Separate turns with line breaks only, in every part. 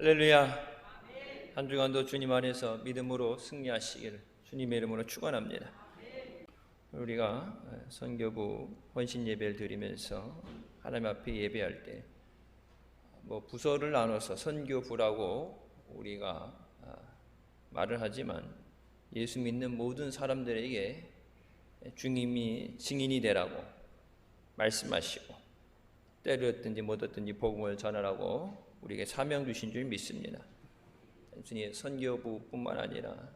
할렐루야. 한 주간도 주님 안에서 믿음으로 승리하시기를 주님의 이름으로 축원합니다. 우리가 선교부 헌신 예배를 드리면서 하나님 앞에 예배할 때 부서를 나눠서 선교부라고 우리가 말을 하지만 예수 믿는 모든 사람들에게 주님이 증인이 되라고 말씀하시고 때를 얻든지 못 얻든지 복음을 전하라고 우리에게 사명 주신 줄 믿습니다. 단순히 선교부뿐만 아니라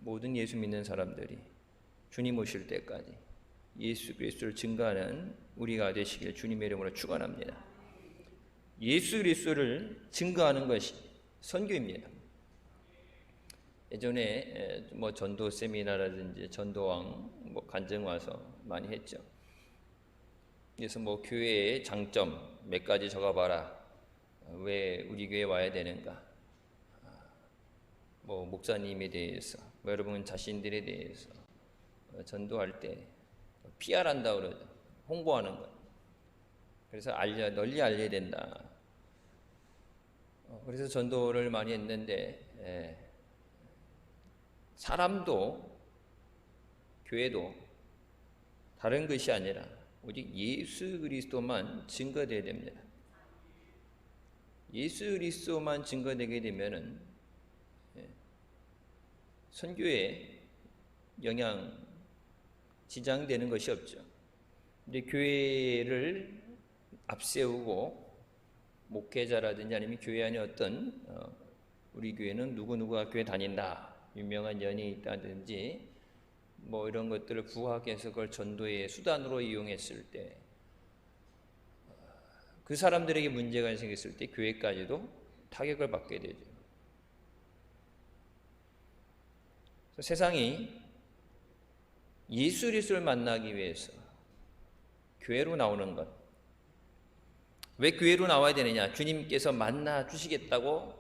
모든 예수 믿는 사람들이 주님 오실 때까지 예수 그리스도를 증거하는 우리가 되시길 주님의 이름으로 축원합니다. 예수 그리스도를 증거하는 것이 선교입니다. 예전에 전도 세미나라든지 전도왕 간증 와서 많이 했죠. 그래서 교회의 장점 몇 가지 적어봐라. 왜 우리 교회 와야 되는가? 목사님에 대해서, 여러분 자신들에 대해서 전도할 때 PR한다고 그러죠. 홍보하는 것. 그래서 널리 알려야 된다. 그래서 전도를 많이 했는데 사람도 교회도 다른 것이 아니라 오직 예수 그리스도만 증거되어야 됩니다. 예수 그리스도만 증거되게 되면은 선교에 영향 지장되는 것이 없죠. 근데 교회를 앞세우고 목회자라든지 아니면 교회 안에 어떤 우리 교회는 누구누구가 교회 다닌다, 유명한 연이 있다든지 이런 것들을 부각해서 그걸 전도의 수단으로 이용했을 때 그 사람들에게 문제가 생겼을 때 교회까지도 타격을 받게 되죠. 세상이 예수 그리스도를 만나기 위해서 교회로 나오는 것. 왜 교회로 나와야 되느냐? 주님께서 만나 주시겠다고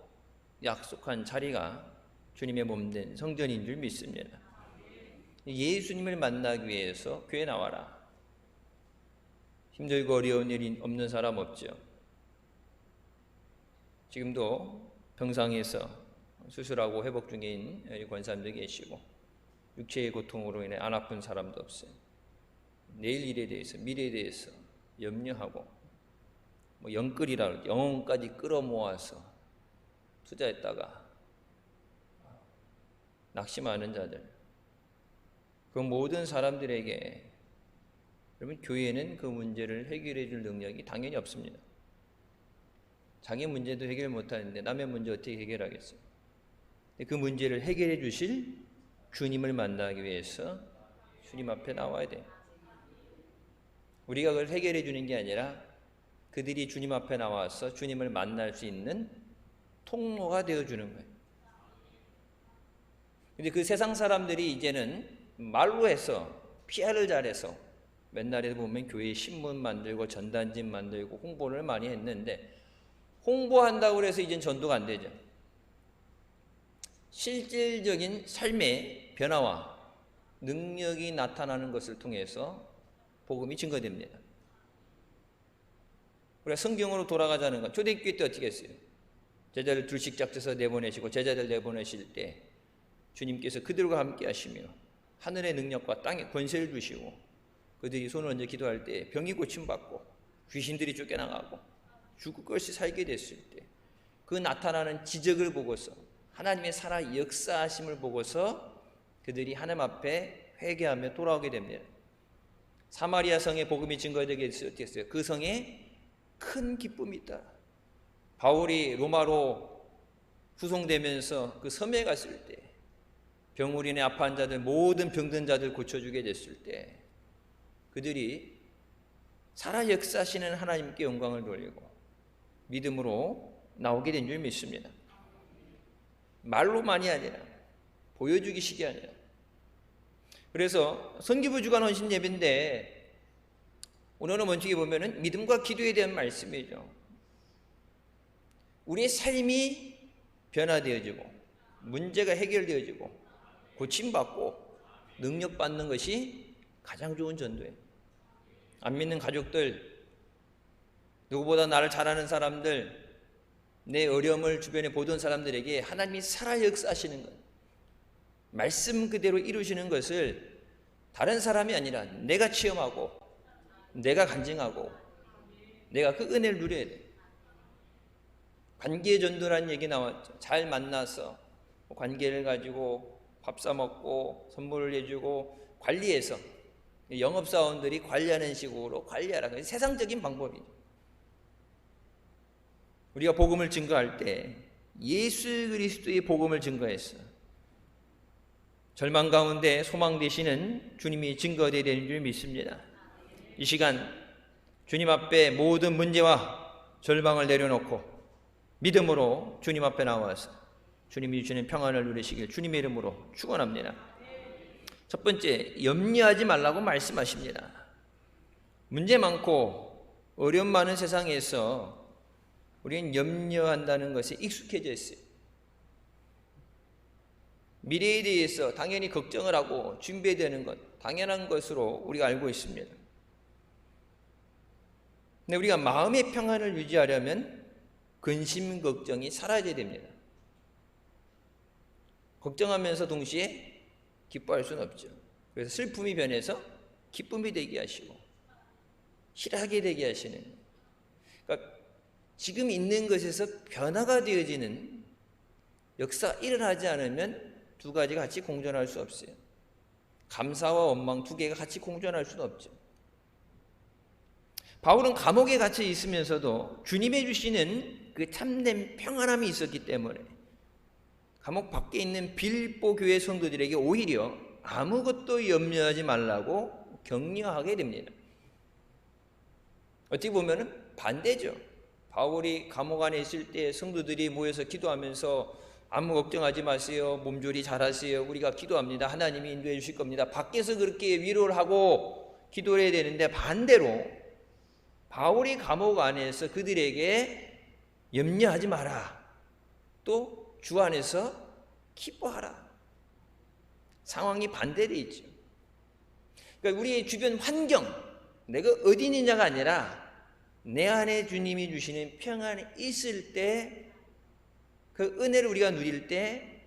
약속한 자리가 주님의 몸된 성전인 줄 믿습니다. 예수님을 만나기 위해서 교회 나와라. 힘들고 어려운 일이 없는 사람 없죠. 지금도 병상에서 수술하고 회복 중인 권사님도 계시고 육체의 고통으로 인해 안 아픈 사람도 없어요. 내일 일에 대해서, 미래에 대해서 염려하고 영끌이라 영혼까지 끌어모아서 투자했다가 낙심하는 자들, 그 모든 사람들에게 여러분 교회는 그 문제를 해결해 줄 능력이 당연히 없습니다. 자기 문제도 해결 못하는데 남의 문제 어떻게 해결하겠어요? 그 문제를 해결해 주실 주님을 만나기 위해서 주님 앞에 나와야 돼요. 우리가 그걸 해결해 주는 게 아니라 그들이 주님 앞에 나와서 주님을 만날 수 있는 통로가 되어주는 거예요. 근데 그 세상 사람들이 이제는 말로 해서 PR을 잘해서 맨날에 보면 교회 신문 만들고 전단지 만들고 홍보를 많이 했는데 홍보한다고 해서 이젠 전도가 안 되죠. 실질적인 삶의 변화와 능력이 나타나는 것을 통해서 복음이 증거됩니다. 우리가 성경으로 돌아가자는 건 초대교회 때 어떻게 했어요? 제자들 둘씩 짝져서 내보내시고 제자들 내보내실 때 주님께서 그들과 함께 하시며 하늘의 능력과 땅의 권세를 주시고 그들이 손을 얹어 기도할 때 병이 고침받고 귀신들이 쫓겨나가고 죽을 것이 살게 됐을 때 그 나타나는 기적을 보고서 하나님의 살아 역사하심을 보고서 그들이 하나님 앞에 회개하며 돌아오게 됩니다. 사마리아 성에 복음이 증거되게 됐어요. 그 성에 큰 기쁨이 있다. 바울이 로마로 후송되면서 그 섬에 갔을 때 병으로 인해 아파한 자들 모든 병든 자들 고쳐주게 됐을 때 그들이 살아 역사하시는 하나님께 영광을 돌리고 믿음으로 나오게 된 줄 믿습니다. 말로만이 아니라 보여주기식이 아니라. 그래서 선교부 주간 헌신 예배인데 오늘은 먼저 보면은 믿음과 기도에 대한 말씀이죠. 우리의 삶이 변화되어지고 문제가 해결되어지고 고침받고 능력받는 것이 가장 좋은 전도예요. 안 믿는 가족들, 누구보다 나를 잘 아는 사람들, 내 어려움을 주변에 보던 사람들에게 하나님이 살아 역사하시는 것, 말씀 그대로 이루시는 것을 다른 사람이 아니라 내가 체험하고 내가 간증하고 내가 그 은혜를 누려야 돼. 관계 전도라는 얘기 나왔죠. 잘 만나서 관계를 가지고 밥 사 먹고 선물을 해주고 관리해서 영업사원들이 관리하는 식으로 관리하라. 세상적인 방법이죠. 우리가 복음을 증거할 때 예수 그리스도의 복음을 증거했어. 절망 가운데 소망 되시는 주님이 증거되어야 되는 줄 믿습니다. 이 시간 주님 앞에 모든 문제와 절망을 내려놓고 믿음으로 주님 앞에 나와서 주님이 주시는 평안을 누리시길 주님의 이름으로 축원합니다. 첫 번째, 염려하지 말라고 말씀하십니다. 문제 많고 어려움 많은 세상에서 우리는 염려한다는 것에 익숙해져 있어요. 미래에 대해서 당연히 걱정을 하고 준비되는 것, 당연한 것으로 우리가 알고 있습니다. 근데 우리가 마음의 평안을 유지하려면 근심 걱정이 사라져야 됩니다. 걱정하면서 동시에 기뻐할 수는 없죠. 그래서 슬픔이 변해서 기쁨이 되게 하시고 희락이 되게 하시는, 그러니까 지금 있는 것에서 변화가 되어지는 역사가 일어나지 않으면 두 가지가 같이 공존할 수 없어요. 감사와 원망 두 개가 같이 공존할 수는 없죠. 바울은 감옥에 갇혀 있으면서도 주님의 주시는 그 참된 평안함이 있었기 때문에 감옥 밖에 있는 빌보 교회 성도들에게 오히려 아무것도 염려하지 말라고 격려하게 됩니다. 어떻게 보면 반대죠. 바울이 감옥 안에 있을 때 성도들이 모여서 기도하면서 아무 걱정하지 마세요. 몸조리 잘하세요. 우리가 기도합니다. 하나님이 인도해 주실 겁니다. 밖에서 그렇게 위로를 하고 기도를 해야 되는데 반대로 바울이 감옥 안에서 그들에게 염려하지 마라. 또 주 안에서 기뻐하라. 상황이 반대되어 있죠. 그러니까 우리의 주변 환경, 내가 어디 있느냐가 아니라 내 안에 주님이 주시는 평안이 있을 때, 그 은혜를 우리가 누릴 때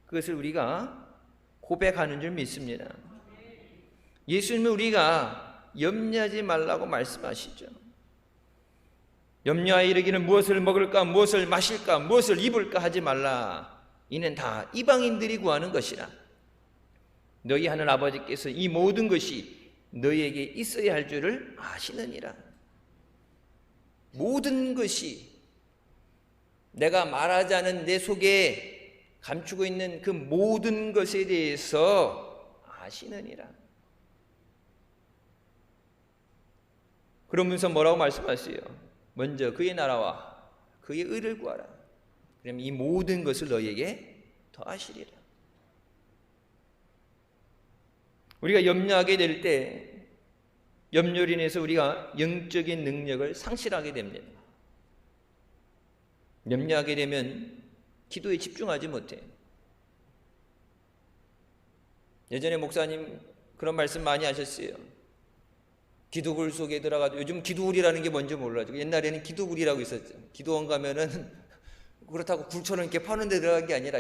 그것을 우리가 고백하는 줄 믿습니다. 예수님은 우리가 염려하지 말라고 말씀하시죠. 염려하여 이르기는 무엇을 먹을까, 무엇을 마실까, 무엇을 입을까 하지 말라. 이는 다 이방인들이 구하는 것이라. 너희 하늘 아버지께서 이 모든 것이 너희에게 있어야 할 줄을 아시느니라. 모든 것이 내가 말하지 않은 내 속에 감추고 있는 그 모든 것에 대해서 아시느니라. 그러면서 뭐라고 말씀하세요? 먼저 그의 나라와 그의 의를 구하라. 그러면 이 모든 것을 너희에게 더하시리라. 우리가 염려하게 될 때 염려로 인해서 우리가 영적인 능력을 상실하게 됩니다. 염려하게 되면 기도에 집중하지 못해요. 예전에 목사님 그런 말씀 많이 하셨어요. 기도굴 속에 들어가도, 요즘 기도굴이라는 게 뭔지 몰라요. 옛날에는 기도굴이라고 있었죠. 기도원 가면은 그렇다고 굴처럼 이렇게 파는 데 들어간 게 아니라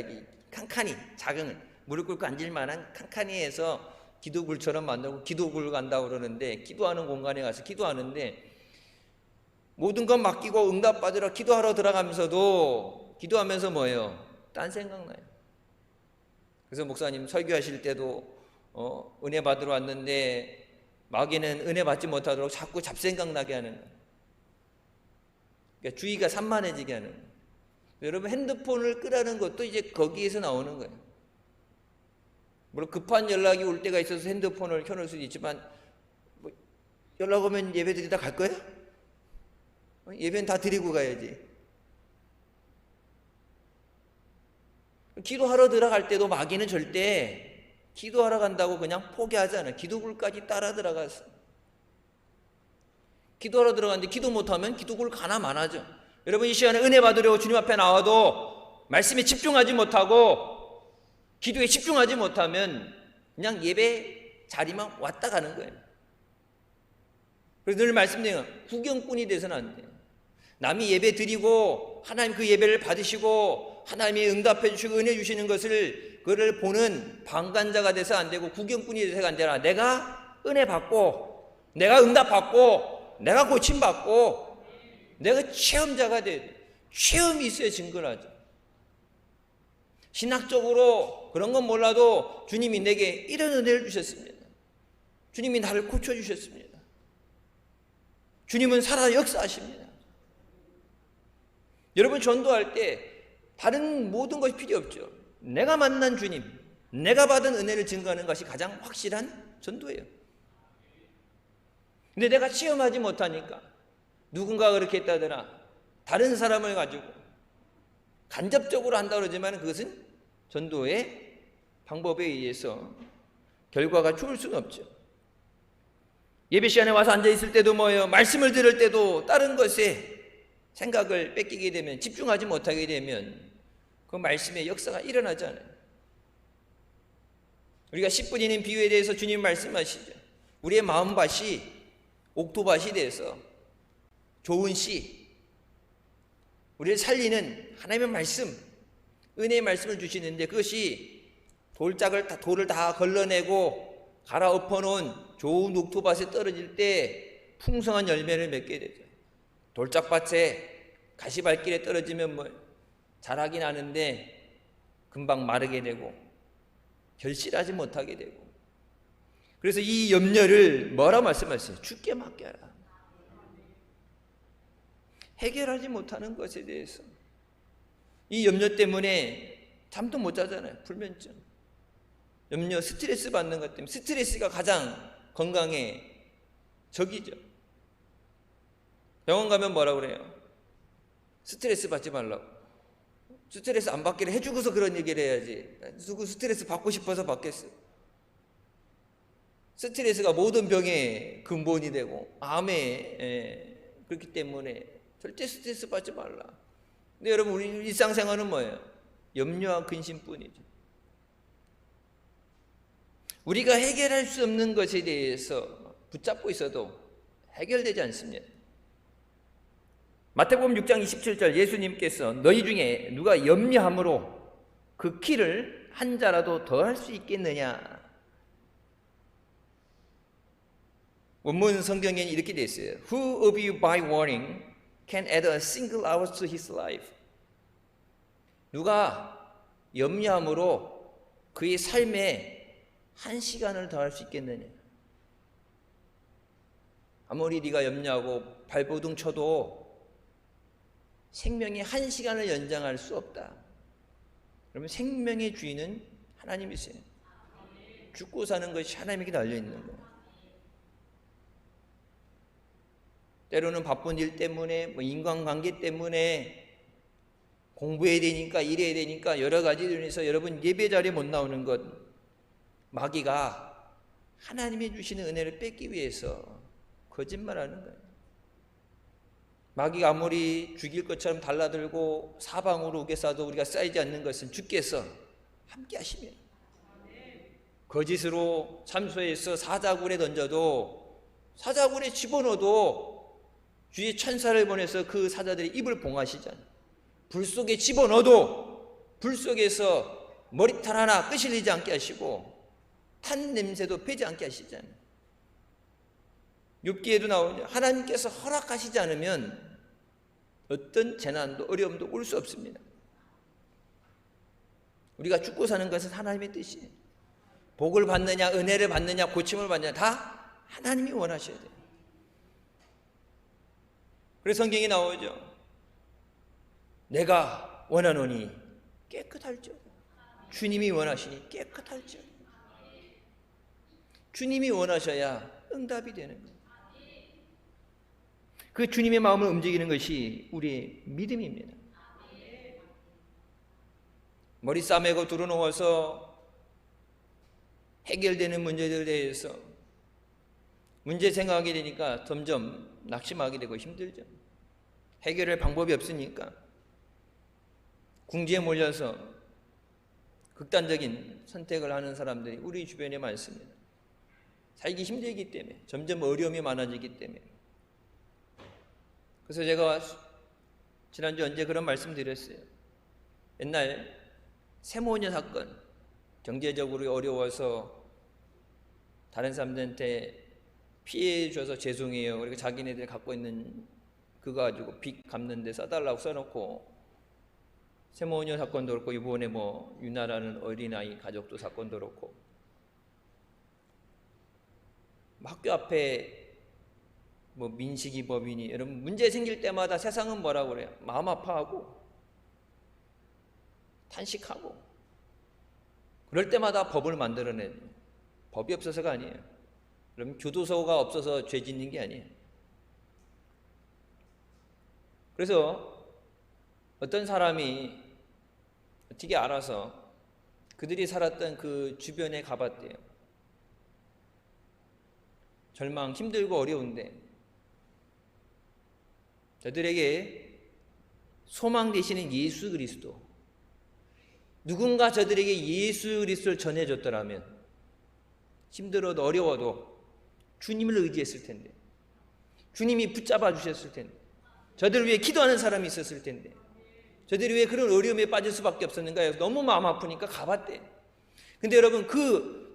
칸칸이 작은 무릎 꿇고 앉을 만한 칸칸이에서 기도굴처럼 만들고 기도굴 간다고 그러는데, 기도하는 공간에 가서 기도하는데 모든 건 맡기고 응답받으러 기도하러 들어가면서도 기도하면서 뭐예요? 딴 생각나요. 그래서 목사님 설교하실 때도 은혜 받으러 왔는데 마귀는 은혜 받지 못하도록 자꾸 잡생각나게 하는 거예요. 그러니까 주의가 산만해지게 하는 거예요. 여러분, 핸드폰을 끄라는 것도 이제 거기에서 나오는 거예요. 물론 급한 연락이 올 때가 있어서 핸드폰을 켜놓을 수도 있지만, 뭐 연락 오면 예배 드리다 갈 거야? 예배는 다 드리고 가야지. 기도하러 들어갈 때도 마귀는 절대 기도하러 간다고 그냥 포기하지 않아요. 기도굴까지 따라 들어가서. 기도하러 들어갔는데 기도 못하면 기도굴 가나 마나죠. 여러분, 이 시간에 은혜 받으려고 주님 앞에 나와도 말씀에 집중하지 못하고 기도에 집중하지 못하면 그냥 예배 자리만 왔다 가는 거예요. 그래서 늘 말씀드려요. 구경꾼이 돼서는 안 돼요. 남이 예배 드리고 하나님 그 예배를 받으시고 하나님이 응답해 주시고 은혜 주시는 것을 그를 보는 방관자가 돼서 안 되고 구경꾼이 돼서가 아니라 내가 은혜 받고 내가 응답 받고 내가 고침 받고 내가 체험자가 돼. 체험이 있어야 증거를 하죠. 신학적으로 그런 건 몰라도 주님이 내게 이런 은혜를 주셨습니다. 주님이 나를 고쳐주셨습니다. 주님은 살아 역사하십니다. 여러분 전도할 때 다른 모든 것이 필요 없죠. 내가 만난 주님, 내가 받은 은혜를 증거하는 것이 가장 확실한 전도예요. 근데 내가 체험하지 못하니까 누군가가 그렇게 했다더라 다른 사람을 가지고 간접적으로 한다 그러지만 그것은 전도의 방법에 의해서 결과가 좋을 수는 없죠. 예배 시간에 와서 앉아있을 때도 뭐예요? 말씀을 들을 때도 다른 것에 생각을 뺏기게 되면 집중하지 못하게 되면 그 말씀의 역사가 일어나지 않아요. 우리가 10분이는 비유에 대해서 주님 말씀하시죠. 우리의 마음밭이 옥토밭이 돼서 좋은 씨, 우리를 살리는 하나님의 말씀, 은혜의 말씀을 주시는데 그것이 돌을 다 걸러내고 갈아엎어 놓은 좋은 옥토밭에 떨어질 때 풍성한 열매를 맺게 되죠. 돌짝밭에 가시밭길에 떨어지면 뭐 자라긴 하는데 금방 마르게 되고 결실하지 못하게 되고, 그래서 이 염려를 뭐라 말씀하세요? 주께 맡겨라. 해결하지 못하는 것에 대해서 이 염려 때문에 잠도 못 자잖아요. 불면증, 염려, 스트레스 받는 것 때문에. 스트레스가 가장 건강에 적이죠. 병원 가면 뭐라 그래요? 스트레스 받지 말라고. 스트레스 안 받기를 해주고서 그런 얘기를 해야지. 누구 스트레스 받고 싶어서 받겠어? 스트레스가 모든 병의 근본이 되고 암에 그렇기 때문에 절대 스트레스 받지 말라. 근데 여러분 우리 일상생활은 뭐예요? 염려와 근심뿐이죠. 우리가 해결할 수 없는 것에 대해서 붙잡고 있어도 해결되지 않습니다. 마태복음 6장 27절 예수님께서 너희 중에 누가 염려함으로 그 키를 한 자라도 더 할 수 있겠느냐. 원문 성경에는 이렇게 되어 있어요. Who of you by worrying can add a single hour to his life? 누가 염려함으로 그의 삶에 한 시간을 더 할 수 있겠느냐. 아무리 네가 염려하고 발버둥 쳐도 생명이 한 시간을 연장할 수 없다. 그러면 생명의 주인은 하나님이세요. 죽고 사는 것이 하나님에게 달려있는 거예요. 때로는 바쁜 일 때문에 인간관계 때문에 공부해야 되니까 일해야 되니까 여러 가지로 인해서 여러분 예배 자리에 못 나오는 것, 마귀가 하나님이 주시는 은혜를 뺏기 위해서 거짓말하는 거예요. 마귀가 아무리 죽일 것처럼 달라들고 사방으로 우겨싸도 우리가 쌓이지 않는 것은 주께서 함께 하시면, 거짓으로 참소해서 사자굴에 던져도 사자굴에 집어넣어도 주의 천사를 보내서 그 사자들의 입을 봉하시잖아요. 불 속에 집어넣어도 불 속에서 머리털 하나 끄실리지 않게 하시고 탄 냄새도 배지 않게 하시잖아요. 욥기에도 나오죠. 하나님께서 허락하시지 않으면 어떤 재난도 어려움도 올 수 없습니다. 우리가 죽고 사는 것은 하나님의 뜻이에요. 복을 받느냐 은혜를 받느냐 고침을 받느냐 다 하나님이 원하셔야 돼요. 그래서 성경에 나오죠. 내가 원하노니 깨끗할지어다. 주님이 원하시니 깨끗할지어다. 주님이 원하셔야 응답이 되는 거예요. 그 주님의 마음을 움직이는 것이 우리의 믿음입니다. 머리 싸매고 두루누워서 해결되는 문제들에 대해서 문제 생각하게 되니까 점점 낙심하게 되고 힘들죠. 해결할 방법이 없으니까 궁지에 몰려서 극단적인 선택을 하는 사람들이 우리 주변에 많습니다. 살기 힘들기 때문에, 점점 어려움이 많아지기 때문에. 그래서 제가 지난주 언제 그런 말씀 드렸어요. 옛날 세모녀 사건, 경제적으로 어려워서 다른 사람들한테 피해 줘서 죄송해요. 그리고 자기네들 갖고 있는 그거 가지고 빚 갚는 데 써달라고 써놓고, 세모녀 사건도 그렇고, 이번에 뭐 유나라는 어린아이 가족도 사건도 그렇고, 학교 앞에 뭐 민식이 법인이, 여러분 문제 생길 때마다 세상은 뭐라고 그래요? 마음 아파하고 탄식하고, 그럴 때마다 법을 만들어내는, 법이 없어서가 아니에요. 그럼 교도소가 없어서 죄 짓는 게 아니에요. 그래서 어떤 사람이 어떻게 알아서 그들이 살았던 그 주변에 가봤대요. 절망, 힘들고 어려운데 저들에게 소망 되시는 예수 그리스도, 누군가 저들에게 예수 그리스도를 전해줬더라면 힘들어도 어려워도 주님을 의지했을 텐데, 주님이 붙잡아 주셨을 텐데, 저들을 위해 기도하는 사람이 있었을 텐데, 저들이 왜 그런 어려움에 빠질 수밖에 없었는가요? 너무 마음 아프니까 가봤대. 근데 여러분,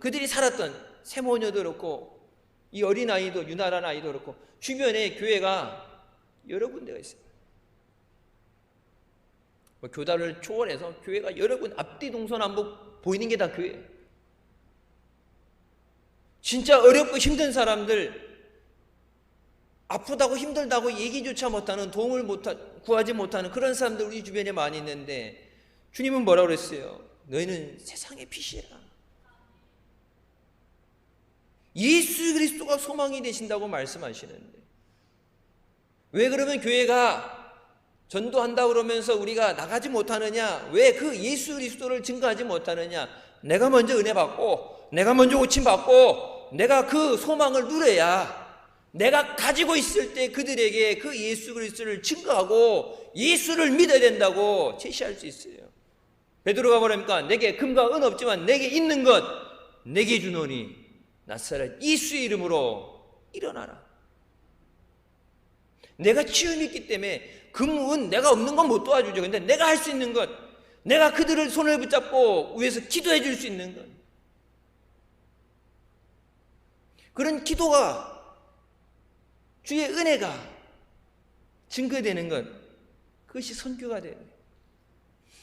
그들이 살았던 세모녀도 그렇고, 이 어린아이도, 유나라는 아이도 그렇고, 주변에 교회가 여러 군데가 있어요. 교단을 초월해서 교회가 여러 군, 앞뒤 동서남북 보이는 게 다 교회예요. 진짜 어렵고 힘든 사람들, 아프다고 힘들다고 얘기조차 못하는, 도움을 구하지 못하는 그런 사람들 우리 주변에 많이 있는데, 주님은 뭐라고 그랬어요? 너희는 세상의 빛이라. 예수 그리스도가 소망이 되신다고 말씀하시는데, 왜 그러면 교회가 전도한다 그러면서 우리가 나가지 못하느냐? 왜 그 예수 그리스도를 증거하지 못하느냐? 내가 먼저 은혜 받고, 내가 먼저 고침 받고, 내가 그 소망을 누려야 내가 가지고 있을 때 그들에게 그 예수 그리스도를 증거하고 예수를 믿어야 된다고 제시할 수 있어요. 베드로가 뭐랍니까? 내게 금과 은 없지만 내게 있는 것 내게 주노니 나사렛 예수의 이름으로 일어나라. 내가 치움이 있기 때문에 금, 은 내가 없는 건 못 도와주죠. 근데 내가 할 수 있는 것, 내가 그들을 손을 붙잡고 위해서 기도해 줄 수 있는 것, 그런 기도가, 주의 은혜가 증거되는 것, 그것이 선교가 돼요.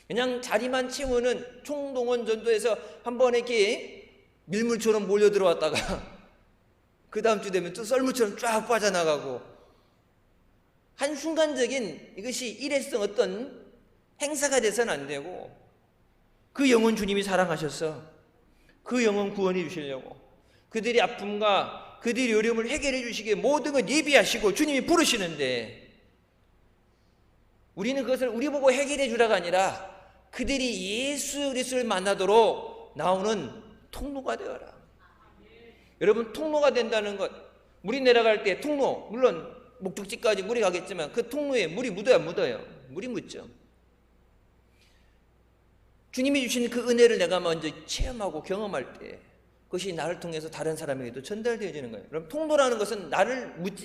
그냥 자리만 채우는 총동원 전도에서 한 번에 이렇게 밀물처럼 몰려 들어왔다가 그 다음 주 되면 또 썰물처럼 쫙 빠져나가고, 한순간적인 이것이 일회성 어떤 행사가 돼서는 안 되고, 그 영혼 주님이 사랑하셔서 그 영혼 구원해 주시려고, 그들의 아픔과 그들의 어려움을 해결해 주시기에 모든 걸 예비하시고 주님이 부르시는데, 우리는 그것을 우리 보고 해결해 주라가 아니라 그들이 예수 그리스도를 만나도록 나오는 통로가 되어라. 여러분, 통로가 된다는 것, 물이 내려갈 때 통로, 물론 목적지까지 물이 가겠지만 그 통로에 물이 묻어요. 물이 묻죠. 주님이 주신 그 은혜를 내가 먼저 체험하고 경험할 때 그것이 나를 통해서 다른 사람에게도 전달되어지는 거예요. 그럼 통로라는 것은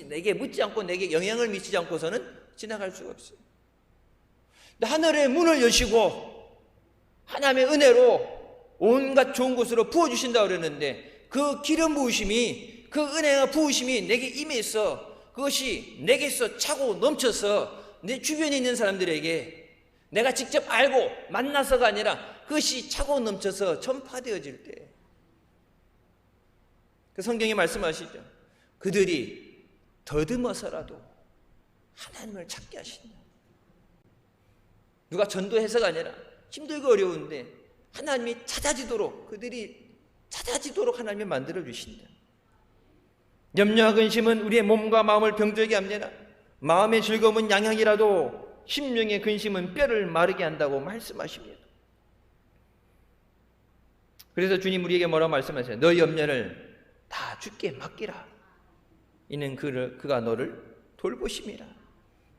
내게 묻지 않고 내게 영향을 미치지 않고서는 지나갈 수가 없어요. 근데 하늘의 문을 여시고 하나님의 은혜로 온갖 좋은 곳으로 부어주신다고 그러는데, 그 기름 부으심이, 그 은혜가 부으심이 내게 임해서 그것이 내게서 차고 넘쳐서 내 주변에 있는 사람들에게 내가 직접 알고 만나서가 아니라 그것이 차고 넘쳐서 전파되어질 때, 그 성경이 말씀하시죠. 그들이 더듬어서라도 하나님을 찾게 하신다. 누가 전도해서가 아니라 힘들고 어려운데 하나님이 찾아지도록, 그들이 찾아지도록 하나님이 만들어 주신다. 염려와 근심은 우리의 몸과 마음을 병들게 합니다. 마음의 즐거움은 양향이라도 심령의 근심은 뼈를 마르게 한다고 말씀하십니다. 그래서 주님 우리에게 뭐라고 말씀하세요? 너희 염려를 다 주께 맡기라. 이는 그가 너를 돌보심이라.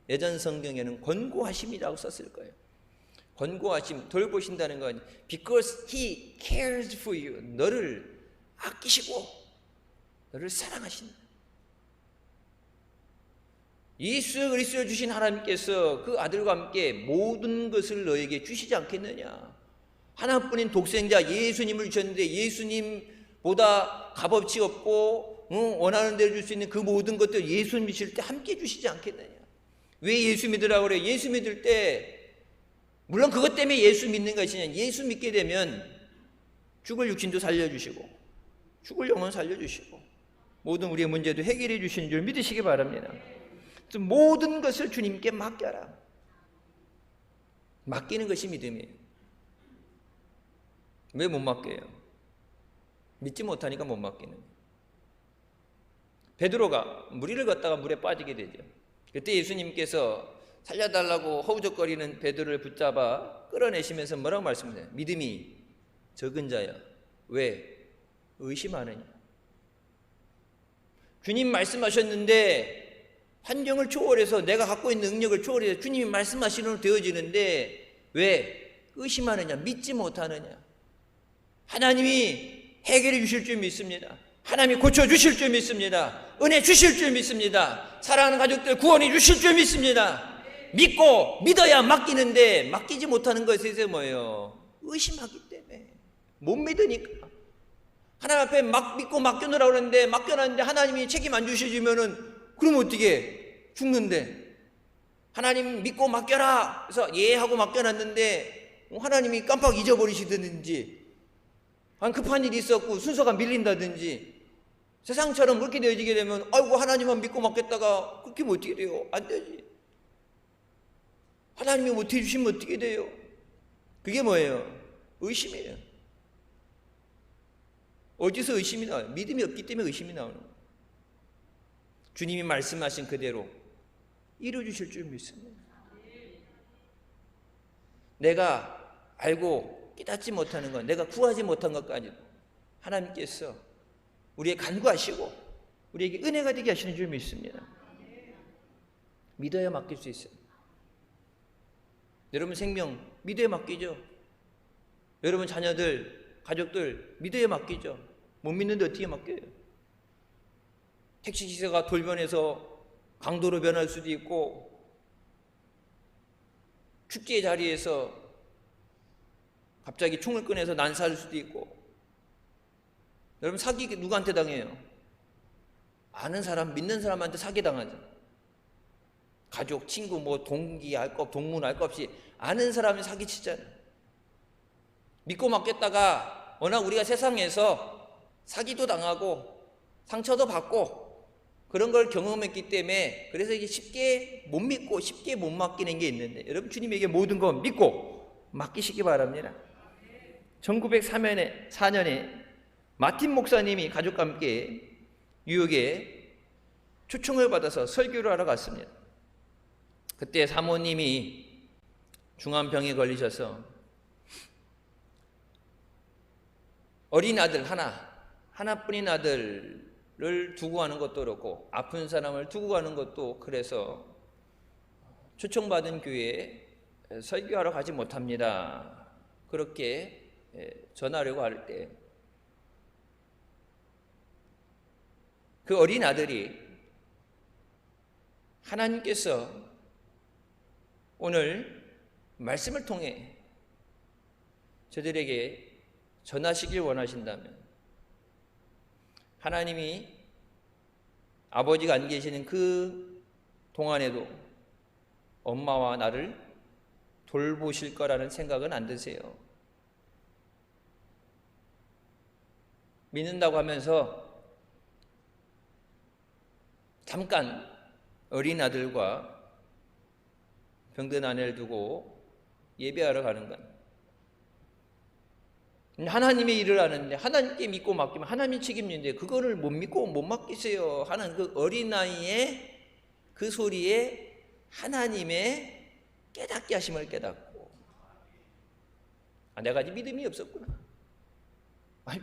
예전 성경에는 권고하심이라고 썼을 거예요. 권고하심, 돌보신다는 건 because he cares for you, 너를 아끼시고 너를 사랑하신다. 예수 그리스도를 주신 하나님께서 그 아들과 함께 모든 것을 너에게 주시지 않겠느냐. 하나뿐인 독생자 예수님을 주셨는데 예수님보다 값어치 없고 원하는 대로 줄 수 있는 그 모든 것들 예수 믿을 때 함께 주시지 않겠느냐. 왜 예수 믿으라고 그래? 예수 믿을 때 물론 그것 때문에 예수 믿는 것이냐. 예수 믿게 되면 죽을 육신도 살려주시고 죽을 영혼 살려주시고 모든 우리의 문제도 해결해 주시는 줄 믿으시기 바랍니다. 모든 것을 주님께 맡겨라. 맡기는 것이 믿음이에요. 왜 못 맡겨요? 믿지 못하니까 못 맡기는 거예요. 베드로가 무리를 걷다가 물에 빠지게 되죠. 그때 예수님께서 살려달라고 허우적거리는 베드로를 붙잡아 끌어내시면서 뭐라고 말씀하세요? 믿음이 적은 자야. 왜? 의심하느냐. 주님 말씀하셨는데 환경을 초월해서 내가 갖고 있는 능력을 초월해서 주님이 말씀하시는 대로 되어지는데 왜? 의심하느냐. 믿지 못하느냐. 하나님이 해결해 주실 줄 믿습니다. 하나님이 고쳐주실 줄 믿습니다. 은혜 주실 줄 믿습니다. 사랑하는 가족들 구원해 주실 줄 믿습니다. 믿고 믿어야 맡기는데 맡기지 못하는 것에 대해서 뭐예요? 의심하기 때문에 못 믿으니까. 하나님 앞에 믿고 맡겨놓으라고 그러는데 맡겨놨는데 하나님이 책임 안 주셔주면은 그럼 어떻게 죽는데 하나님 믿고 맡겨라 그래서 예 하고 맡겨놨는데 하나님이 깜빡 잊어버리시든지 급한 일이 있었고 순서가 밀린다든지 세상처럼 그렇게 되어지게 되면 아이고 하나님만 믿고 맡겼다가 그렇게 하면 어떻게 돼요? 안 되지. 하나님이 못해 주시면 어떻게 돼요? 그게 뭐예요? 의심이에요. 어디서 의심이 나와요? 믿음이 없기 때문에 의심이 나오는 거예요. 주님이 말씀하신 그대로 이루어주실 줄 믿습니다. 내가 알고 깨닫지 못하는 것, 내가 구하지 못한 것까지도 하나님께서 우리의 간구하시고 우리에게 은혜가 되게 하시는 줄 믿습니다. 믿어야 맡길 수 있어요. 여러분 생명 믿어야 맡기죠. 여러분 자녀들, 가족들 믿어야 맡기죠. 못 믿는데 어떻게 맡겨요? 택시기사가 돌변해서 강도로 변할 수도 있고 축제 자리에서 갑자기 총을 꺼내서 난사할 수도 있고. 여러분 사기 누구한테 당해요? 아는 사람, 믿는 사람한테 사기 당하죠. 가족, 친구, 뭐 동기 알 것 없이 동문 알 것 없이 아는 사람이 사기치잖아요. 믿고 맡겼다가 워낙 우리가 세상에서 사기도 당하고 상처도 받고 그런 걸 경험했기 때문에 그래서 이게 쉽게 못 믿고 쉽게 못 맡기는 게 있는데 여러분 주님에게 모든 거 믿고 맡기시기 바랍니다. 1904년에 마틴 목사님이 가족과 함께 뉴욕에 초청을 받아서 설교를 하러 갔습니다. 그때 사모님이 중환병에 걸리셔서 어린 아들 하나뿐인 아들을 두고 가는 것도 그렇고 아픈 사람을 두고 가는 것도 그래서 초청받은 교회에 설교하러 가지 못합니다. 그렇게 전하려고 할 때 그 어린 아들이 하나님께서 오늘 말씀을 통해 저들에게 전하시길 원하신다면 하나님이 아버지가 안 계시는 그 동안에도 엄마와 나를 돌보실 거라는 생각은 안 드세요? 믿는다고 하면서 잠깐 어린 아들과 병든 아내를 두고 예배하러 가는 건 하나님의 일을 하는데 하나님께 믿고 맡기면 하나님이 책임지는데 그거를 못 믿고 못 맡기세요 하는 그 어린아이의 그 소리에 하나님의 깨닫게 하심을 깨닫고 내가 아직 믿음이 없었구나.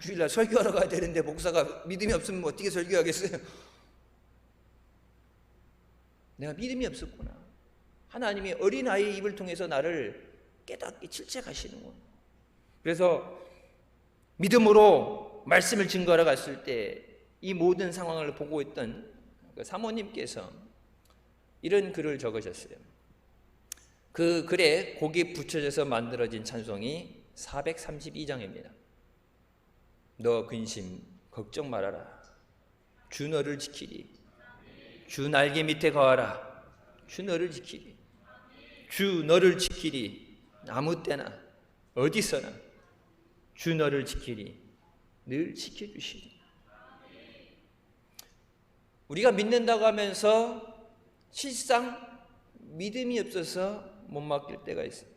주일날 설교하러 가야 되는데 목사가 믿음이 없으면 어떻게 설교하겠어요? 내가 믿음이 없었구나. 하나님이 어린아이의 입을 통해서 나를 깨닫게 질책하시는 거예요. 그래서 믿음으로 말씀을 증거하러 갔을 때 이 모든 상황을 보고 있던 그 사모님께서 이런 글을 적으셨어요. 그 글에 곡이 붙여져서 만들어진 찬송이 432장입니다. 너 근심 걱정 말아라. 주 너를 지키리. 주 날개 밑에 거하라. 주 너를 지키리. 주 너를 지키리. 아무 때나 어디서나 주 너를 지키리. 늘 지켜주시리. 우리가 믿는다고 하면서 실상 믿음이 없어서 못 맡길 때가 있어요.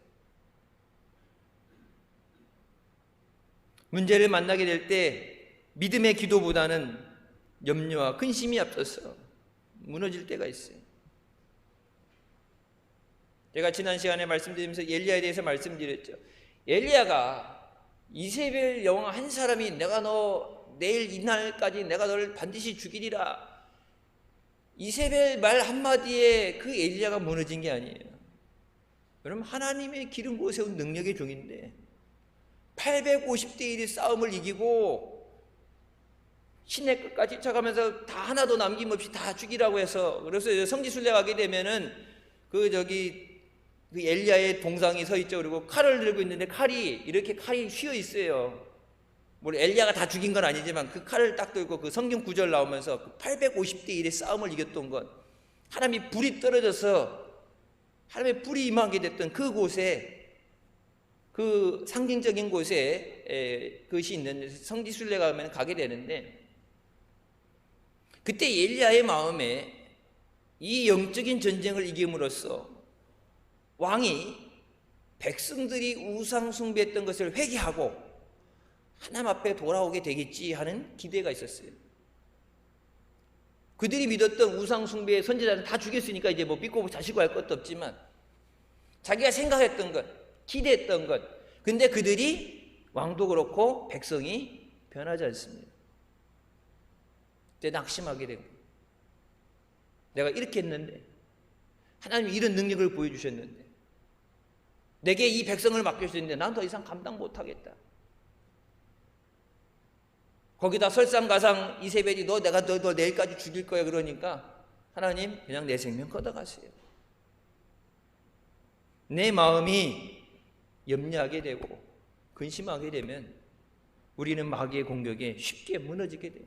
문제를 만나게 될 때 믿음의 기도보다는 염려와 근심이 앞서서 무너질 때가 있어요. 제가 지난 시간에 말씀드리면서 엘리야에 대해서 말씀드렸죠. 엘리야가 이세벨 여왕 한 사람이 내가 너 내일 이날까지 내가 너를 반드시 죽이리라, 이세벨 말 한마디에 그 엘리야가 무너진 게 아니에요. 여러분, 하나님의 기름 부어 세운 능력의 종인데 850대 1의 싸움을 이기고 시내 끝까지 쳐가면서 다 하나도 남김없이 다 죽이라고 해서, 그래서 성지순례 가게 되면은 그 엘리야의 동상이 서 있죠. 그리고 칼을 들고 있는데 칼이 휘어 있어요. 뭐 엘리야가 다 죽인 건 아니지만 그 칼을 딱 들고 그 성경 구절 나오면서 그 850대 1의 싸움을 이겼던 건 하나님이 불이 떨어져서 하나님의 불이 임하게 됐던 그곳에, 그 상징적인 곳에 그것이 있는 성지순례 가면 가게 되는데, 그때 엘리야의 마음에 이 영적인 전쟁을 이김으로써 왕이 백성들이 우상 숭배했던 것을 회개하고 하나님 앞에 돌아오게 되겠지 하는 기대가 있었어요. 그들이 믿었던 우상 숭배의 선지자는 다 죽였으니까 이제 뭐 믿고 자시고 할 것도 없지만 자기가 생각했던 것, 기대했던 것, 근데 그들이, 왕도 그렇고 백성이 변하지 않습니다. 그때 낙심하게 된 거예요. 내가 이렇게 했는데, 하나님이 이런 능력을 보여주셨는데, 내게 이 백성을 맡겨주셨는데 난 더 이상 감당 못하겠다. 거기다 설상가상 이세벨이 내가 너 내일까지 죽일 거야 그러니까 하나님 그냥 내 생명 걷어가세요. 내 마음이 염려하게 되고 근심하게 되면 우리는 마귀의 공격에 쉽게 무너지게 돼요.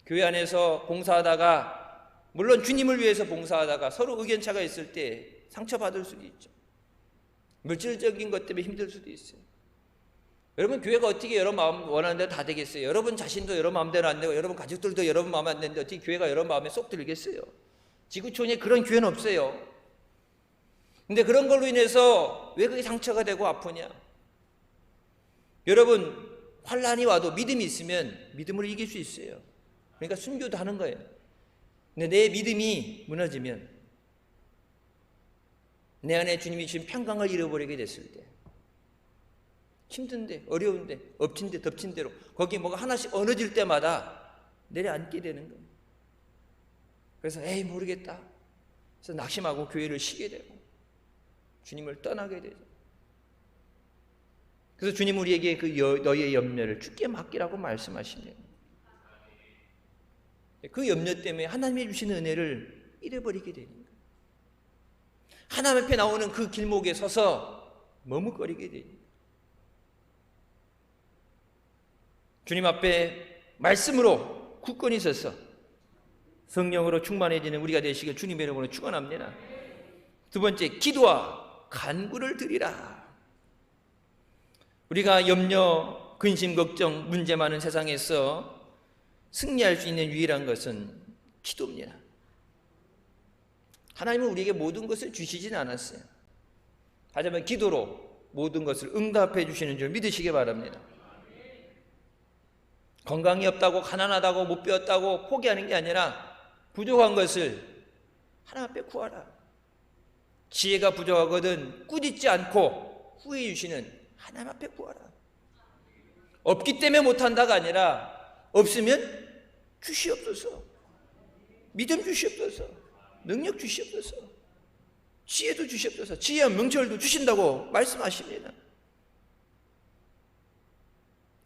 교회 안에서 봉사하다가, 물론 주님을 위해서 봉사하다가 서로 의견차가 있을 때 상처받을 수도 있죠. 물질적인 것 때문에 힘들 수도 있어요. 여러분, 교회가 어떻게 여러분 마음 원하는 대로 다 되겠어요? 여러분 자신도 여러분 마음대로 안 되고 여러분 가족들도 여러분 마음에 안 되는데 어떻게 교회가 여러분 마음에 쏙 들겠어요? 지구촌에 그런 교회는 없어요. 근데 그런 걸로 인해서 왜 그게 상처가 되고 아프냐? 여러분, 환난이 와도 믿음이 있으면 믿음으로 이길 수 있어요. 그러니까 순교도 하는 거예요. 근데 내 믿음이 무너지면, 내 안에 주님이 주신 평강을 잃어버리게 됐을 때, 힘든데, 어려운데, 엎친 데 덮친 대로 거기 뭐가 하나씩 어느질 때마다 내려앉게 되는 거예요. 그래서 에이 모르겠다. 그래서 낙심하고 교회를 쉬게 되고 주님을 떠나게 되죠. 그래서 주님 우리에게 너희의 염려를 주께 맡기라고 말씀하시네요. 그 염려 때문에 하나님이 주시는 은혜를 잃어버리게 되는 거예요. 하나님 앞에 나오는 그 길목에 서서 머뭇거리게 되는 거예요. 주님 앞에 말씀으로 굳건히 서서 성령으로 충만해지는 우리가 되시길 주님의 이름으로 축원합니다. 두 번째, 기도와 간구를 드리라. 우리가 염려, 근심, 걱정, 문제 많은 세상에서 승리할 수 있는 유일한 것은 기도입니다. 하나님은 우리에게 모든 것을 주시진 않았어요. 하지만 기도로 모든 것을 응답해 주시는 줄 믿으시기 바랍니다. 건강이 없다고, 가난하다고, 못 배웠다고 포기하는 게 아니라 부족한 것을 하나님 앞에 구하라. 지혜가 부족하거든 꾸짖지 않고 후회해 주시는 하나님 앞에 구하라. 없기 때문에 못한다가 아니라 없으면 주시옵소서, 믿음 주시옵소서, 능력 주시옵소서, 지혜도 주시옵소서, 지혜와 명철도 주신다고 말씀하십니다.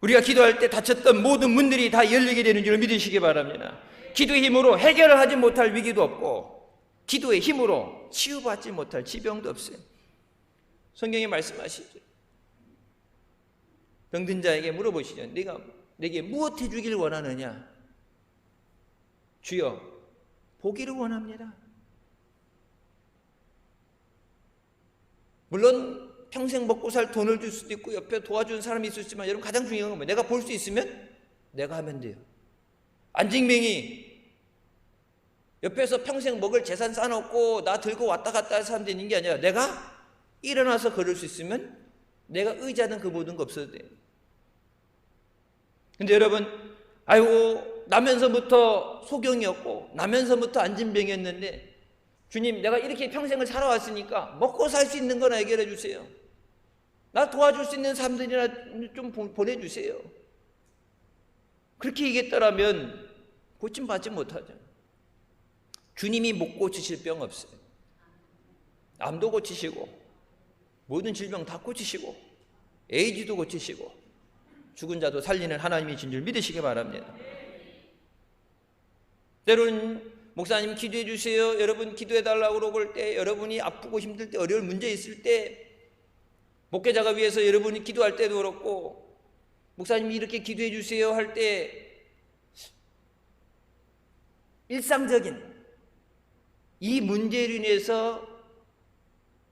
우리가 기도할 때 닫혔던 모든 문들이 다 열리게 되는 줄 믿으시기 바랍니다. 기도의 힘으로 해결을 하지 못할 위기도 없고 기도의 힘으로 치유받지 못할 지병도 없어요. 성경에 말씀하시죠. 병든 자에게 물어보시죠. 네가 내게 무엇 해주기를 원하느냐? 주여, 보기를 원합니다. 물론 평생 먹고 살 돈을 줄 수도 있고 옆에 도와주는 사람이 있을 수 있지만 여러분 가장 중요한 건 뭐예요? 내가 볼 수 있으면 내가 하면 돼요. 안징뱅이 옆에서 평생 먹을 재산 쌓아놓고 나 들고 왔다 갔다 할 사람도 있는 게 아니라 내가 일어나서 걸을 수 있으면 내가 의지하는 그 모든 거 없어도 돼요. 근데 여러분, 아이고 나면서부터 소경이었고 나면서부터 안진병이었는데 주님, 내가 이렇게 평생을 살아왔으니까 먹고 살 수 있는 거나 해결해 주세요. 나 도와줄 수 있는 사람들이나 좀 보내주세요. 그렇게 얘기했더라면 고침받지 못하죠. 주님이 못 고치실 병 없어요. 암도 고치시고 모든 질병 다 고치시고 에이즈도 고치시고 죽은 자도 살리는 하나님이신 줄 믿으시기 바랍니다. 때로는 목사님 기도해 주세요. 여러분 기도해 달라고 그럴 때, 여러분이 아프고 힘들 때, 어려운 문제 있을 때, 목회자가 위해서 여러분이 기도할 때도 그렇고 목사님이 이렇게 기도해 주세요 할 때 일상적인 이 문제로 인해서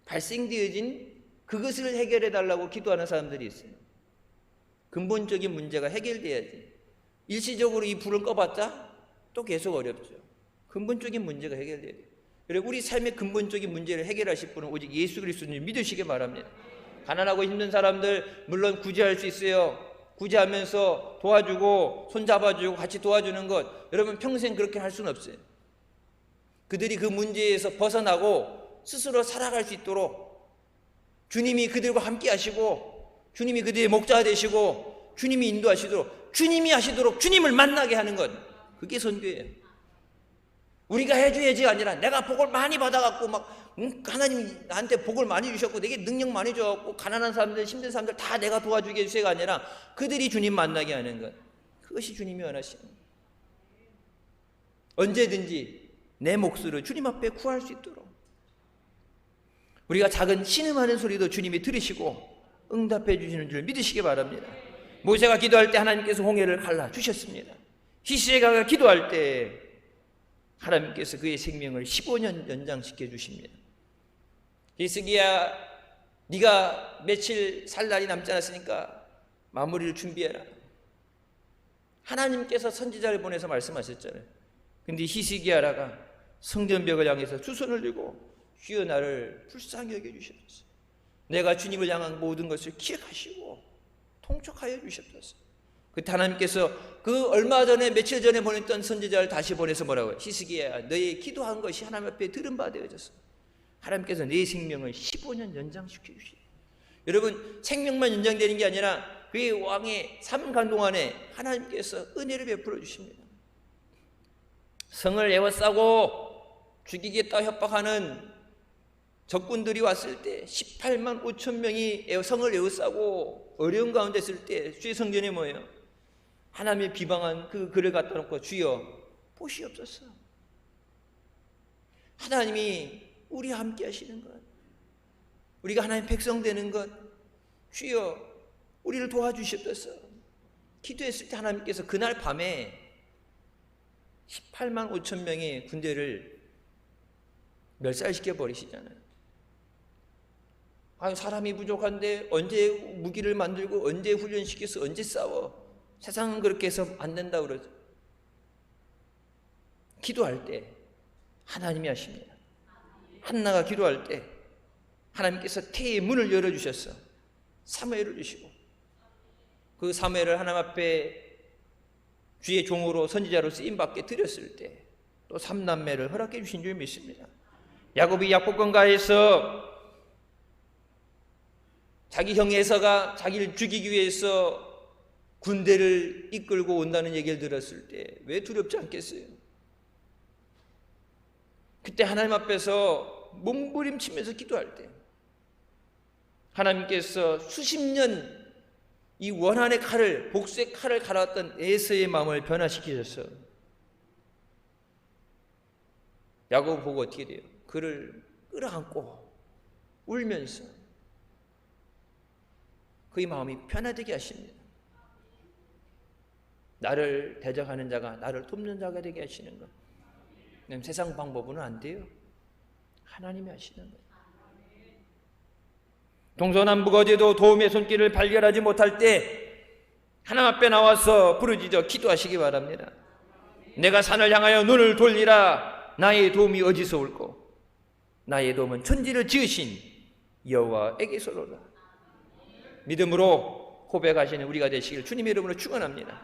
발생되어진 그것을 해결해 달라고 기도하는 사람들이 있어요. 근본적인 문제가 해결돼야지. 일시적으로 이 불을 꺼봤자 또 계속 어렵죠. 근본적인 문제가 해결돼야 돼요. 그리고 우리 삶의 근본적인 문제를 해결하실 분은 오직 예수 그리스도를 믿으시기 바랍니다. 가난하고 힘든 사람들 물론 구제할 수 있어요. 구제하면서 도와주고 손잡아주고 같이 도와주는 것, 여러분 평생 그렇게 할 수는 없어요. 그들이 그 문제에서 벗어나고 스스로 살아갈 수 있도록 주님이 그들과 함께 하시고 주님이 그들의 목자가 되시고 주님이 인도하시도록, 주님이 하시도록 주님을 만나게 하는 것, 그게 선교예요. 우리가 해줘야지가 아니라 내가 복을 많이 받아갖고 막 하나님 나한테 복을 많이 주셨고 내게 능력 많이 줘갖고 가난한 사람들 힘든 사람들 다 내가 도와주게 해주세요가 아니라 그들이 주님 만나게 하는 것, 그것이 주님이 원하시는 거예요. 언제든지 내 몫으로 주님 앞에 구할 수 있도록 우리가 작은 신음하는 소리도 주님이 들으시고 응답해 주시는 줄 믿으시기 바랍니다. 모세가 기도할 때 하나님께서 홍해를 갈라주셨습니다. 히스기야가 기도할 때 하나님께서 그의 생명을 15년 연장시켜 주십니다. 히스기야, 네가 며칠 살 날이 남지 않았으니까 마무리를 준비해라. 하나님께서 선지자를 보내서 말씀하셨잖아요. 근데 히스기야라가 성전벽을 향해서 두 손을 들고 주여 나를 불쌍히 여겨주셨소서. 내가 주님을 향한 모든 것을 기억하시고 통촉하여 주셨소서. 그때 하나님께서 그 얼마 전에 며칠 전에 보냈던 선지자를 다시 보내서 뭐라고 해요? 히스기야야, 너의 기도한 것이 하나님 앞에 들은 바 되어졌어. 하나님께서 내 생명을 15년 연장시켜 주시고, 여러분 생명만 연장되는 게 아니라 그의 왕의 삶간 동안에 하나님께서 은혜를 베풀어 주십니다. 성을 에워싸고 죽이겠다 협박하는 적군들이 왔을 때 18만 5천 명이 성을 에워싸고 어려운 가운데 있을 때 주의 성전에 뭐예요? 하나님의 비방한 그 글을 갖다 놓고 주여 보시옵소서. 하나님이 우리와 함께 하시는 것, 우리가 하나님 백성 되는 것, 주여 우리를 도와주시옵소서. 기도했을 때 하나님께서 그날 밤에 18만 5천 명의 군대를 멸살시켜 버리시잖아요. 아니 사람이 부족한데 언제 무기를 만들고 언제 훈련시켜서 언제 싸워? 세상은 그렇게 해서 안 된다 그러죠. 기도할 때 하나님이 하십니다. 한나가 기도할 때 하나님께서 태의 문을 열어주셨어. 사무엘을 주시고 그 사무엘을 하나님 앞에 주의 종으로 선지자로 쓰임받게 드렸을 때 또 삼남매를 허락해 주신 줄 믿습니다. 야곱이 약복강가에서 자기 형 에서가 자기를 죽이기 위해서 군대를 이끌고 온다는 얘기를 들었을 때 왜 두렵지 않겠어요? 그때 하나님 앞에서 몸부림치면서 기도할 때 하나님께서 수십 년 이 원한의 칼을, 복수의 칼을 갈아왔던 에서의 마음을 변화시키셔서 야곱 보고 어떻게 돼요? 그를 끌어안고 울면서 그의 마음이 편안하게 하십니다. 나를 대적하는 자가 나를 돕는 자가 되게 하시는 것. 세상 방법은 안 돼요. 하나님이 하시는 거예요. 동서남북 어디도 도움의 손길을 발견하지 못할 때 하나님 앞에 나와서 부르짖어 기도하시기 바랍니다. 내가 산을 향하여 눈을 돌리라. 나의 도움이 어디서 올꼬? 나의 도움은 천지를 지으신 여호와에게서로다. 믿음으로 고백하시는 우리가 되시길 주님의 이름으로 축원합니다.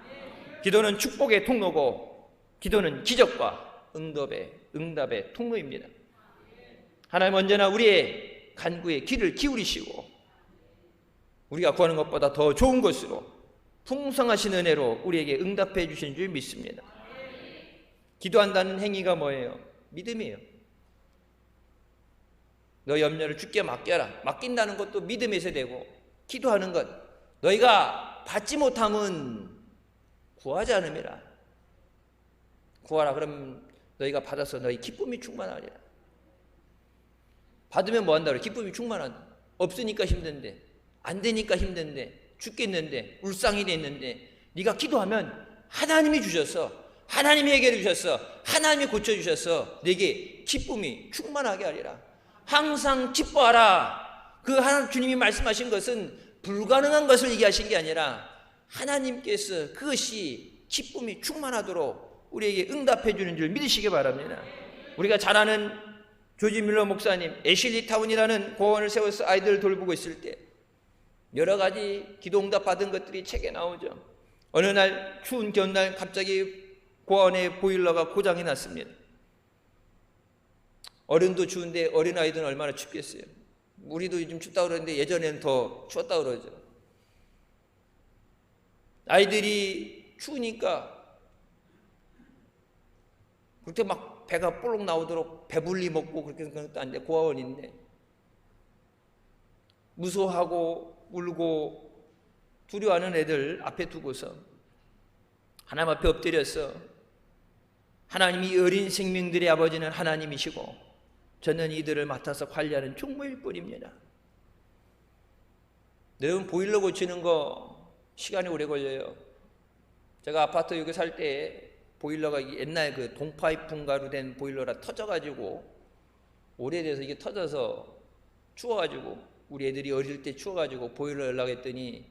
기도는 축복의 통로고 기도는 기적과 응답의 통로입니다. 하나님 언제나 우리의 간구에 귀를 기울이시고 우리가 구하는 것보다 더 좋은 것으로 풍성하신 은혜로 우리에게 응답해 주시는 줄 믿습니다. 기도한다는 행위가 뭐예요? 믿음이에요. 너 염려를 주께 맡겨라. 맡긴다는 것도 믿음에서 되고, 기도하는 것 너희가 받지 못함은 구하지 않음이라. 구하라. 그럼 너희가 받아서 너희 기쁨이 충만하리라. 받으면 뭐 한다 그래? 기쁨이 충만하다. 없으니까 힘든데, 안 되니까 힘든데, 죽겠는데, 울상이 됐는데, 네가 기도하면 하나님이 주셔서, 하나님이 해결해 주셔서, 하나님이 고쳐주셔서 내게 기쁨이 충만하게 하리라. 항상 기뻐하라. 그 하나님 주님이 말씀하신 것은 불가능한 것을 얘기하신 게 아니라 하나님께서 그것이 기쁨이 충만하도록 우리에게 응답해 주는 줄 믿으시기 바랍니다. 우리가 잘 아는 조지 밀러 목사님, 애슐리 타운이라는 고원을 세워서 아이들을 돌보고 있을 때 여러 가지 기도 응답 받은 것들이 책에 나오죠. 어느 날 추운 겨울날 갑자기 고아원의 보일러가 고장이 났습니다. 어른도 추운데 어린아이들은 얼마나 춥겠어요. 우리도 요즘 춥다고 그러는데 예전에는 더 추웠다고 그러죠. 아이들이 추우니까 그렇게 막 배가 볼록 나오도록 배불리 먹고 그렇게 생각도 안 돼. 고아원인데 무서워하고 울고 두려워하는 애들 앞에 두고서 하나님 앞에 엎드려서 하나님이 어린 생명들의 아버지는 하나님이시고 저는 이들을 맡아서 관리하는 총무일 뿐입니다. 여러분, 보일러 고치는 거 시간이 오래 걸려요. 제가 아파트 여기 살 때 보일러가 옛날 그 동파이프가로 된 보일러라 터져가지고 오래돼서 이게 터져서 추워가지고 우리 애들이 어릴 때 추워가지고 보일러 연락했더니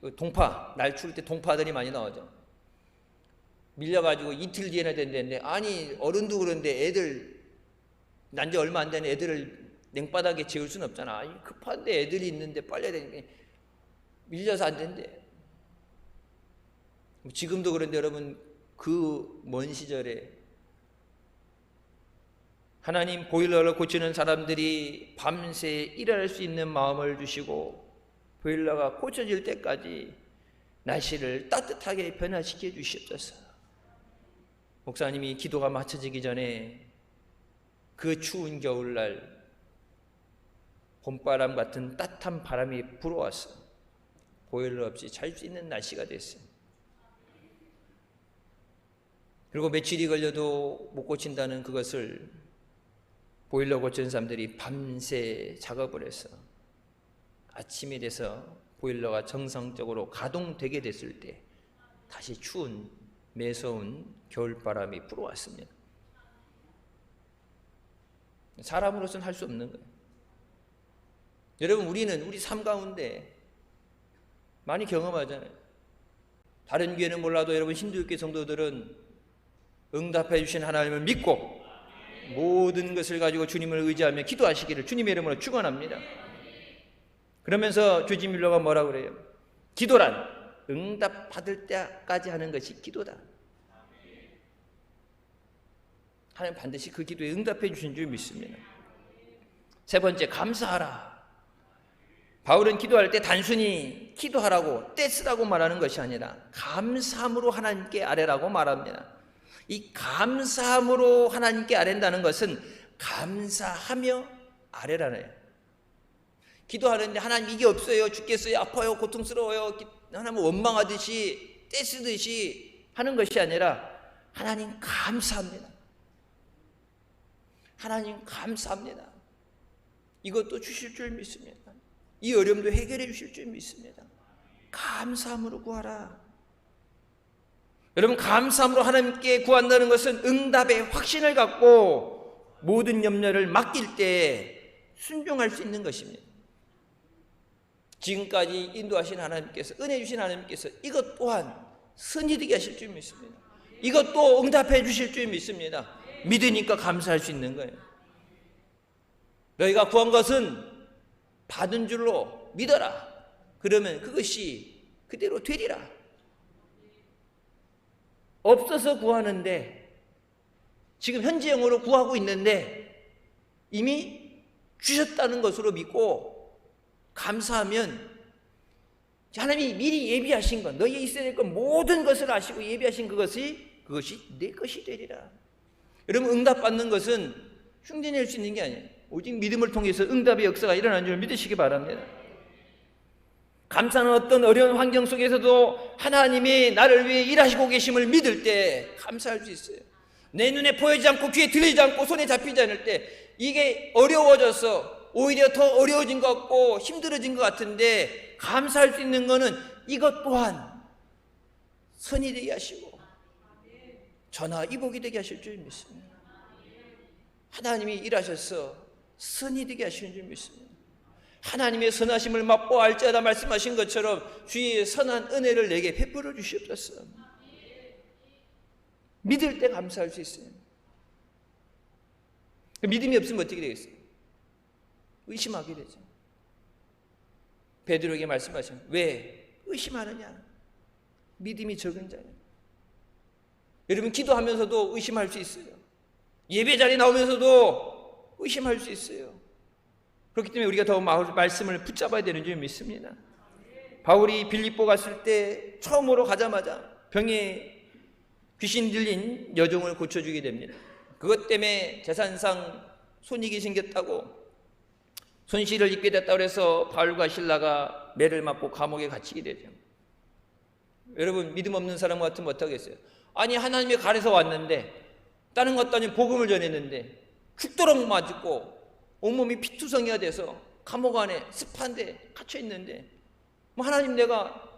그 동파, 날 추울 때 동파들이 많이 나오죠. 밀려가지고 이틀 뒤에나 된다는데, 아니 어른도 그런데 애들 난지 얼마 안 되는 애들을 냉바닥에 재울 수는 없잖아. 급한데 애들이 있는데 빨리 해야 되니까 밀려서 안 된대. 지금도 그런데 여러분, 그 먼 시절에 하나님 보일러를 고치는 사람들이 밤새 일할 수 있는 마음을 주시고 보일러가 고쳐질 때까지 날씨를 따뜻하게 변화시켜 주시옵소서. 목사님이 기도가 마쳐지기 전에 그 추운 겨울날 봄바람 같은 따뜻한 바람이 불어와서 보일러 없이 잘 수 있는 날씨가 됐어요. 그리고 며칠이 걸려도 못 고친다는 그것을 보일러 고치는 사람들이 밤새 작업을 해서 아침이 돼서 보일러가 정상적으로 가동되게 됐을 때 다시 추운 매서운 겨울바람이 불어왔습니다. 사람으로서는 할 수 없는 거예요. 여러분, 우리는 우리 삶 가운데 많이 경험하잖아요. 다른 교회는 몰라도 여러분 신도교회 성도들은 응답해 주신 하나님을 믿고 모든 것을 가지고 주님을 의지하며 기도하시기를 주님의 이름으로 축원합니다. 그러면서 조지 밀러가 뭐라고 그래요? 기도란 응답 받을 때까지 하는 것이 기도다. 하나님 반드시 그 기도에 응답해 주신 줄 믿습니다. 세 번째, 감사하라. 바울은 기도할 때 단순히 기도하라고 떼쓰라고 말하는 것이 아니라 감사함으로 하나님께 아뢰라고 말합니다. 이 감사함으로 하나님께 아뢰는다는 것은 감사하며 아뢰라는 거예요. 기도하는데 하나님 이게 없어요, 죽겠어요, 아파요, 고통스러워요, 하나님 원망하듯이 떼쓰듯이 하는 것이 아니라 하나님 감사합니다. 하나님 감사합니다. 이것도 주실 줄 믿습니다. 이 어려움도 해결해 주실 줄 믿습니다. 감사함으로 구하라. 여러분, 감사함으로 하나님께 구한다는 것은 응답의 확신을 갖고 모든 염려를 맡길 때 순종할 수 있는 것입니다. 지금까지 인도하신 하나님께서, 은혜 주신 하나님께서 이것 또한 선이 되게 하실 줄 믿습니다. 이것도 응답해 주실 줄 믿습니다. 믿으니까 감사할 수 있는 거예요. 너희가 구한 것은 받은 줄로 믿어라. 그러면 그것이 그대로 되리라. 없어서 구하는데, 지금 현재형으로 구하고 있는데 이미 주셨다는 것으로 믿고 감사하면 하나님이 미리 예비하신 것, 너희에 있어야 될 것 모든 것을 아시고 예비하신 그것이 내 것이 되리라. 여러분, 응답받는 것은 흉내낼 수 있는 게 아니에요. 오직 믿음을 통해서 응답의 역사가 일어나는 줄 믿으시기 바랍니다. 감사는 어떤 어려운 환경 속에서도 하나님이 나를 위해 일하시고 계심을 믿을 때 감사할 수 있어요. 내 눈에 보이지 않고 귀에 들리지 않고 손에 잡히지 않을 때 이게 어려워져서 오히려 더 어려워진 것 같고 힘들어진 것 같은데, 감사할 수 있는 것은 이것 또한 선이 되게 하시고 전화 이복이 되게 하실 줄 믿습니다. 하나님이 일하셔서 선이 되게 하시는 줄 믿습니다. 하나님의 선하심을 맛보아 알지어다 말씀하신 것처럼 주의 선한 은혜를 내게 베풀어 주시옵소서. 믿을 때 감사할 수 있어요. 믿음이 없으면 어떻게 되겠어요? 의심하게 되죠. 베드로에게 말씀하시면 왜 의심하느냐? 믿음이 적은 자예요. 여러분, 기도하면서도 의심할 수 있어요. 예배 자리에 나오면서도 의심할 수 있어요. 그렇기 때문에 우리가 더 말씀을 붙잡아야 되는 줄 믿습니다. 바울이 빌립보 갔을 때 처음으로 가자마자 병에 귀신 들린 여종을 고쳐주게 됩니다. 그것 때문에 재산상 손익이 생겼다고, 손실을 입게 됐다고 해서 바울과 실라가 매를 맞고 감옥에 갇히게 되죠. 여러분, 믿음 없는 사람 같으면 어떡하겠어요? 아니, 하나님의 갈에서 왔는데, 다른 것도 아닌 복음을 전했는데 죽도록 맞고 온몸이 피투성이가 돼서 감옥 안에 습한데 갇혀있는데, 뭐 하나님 내가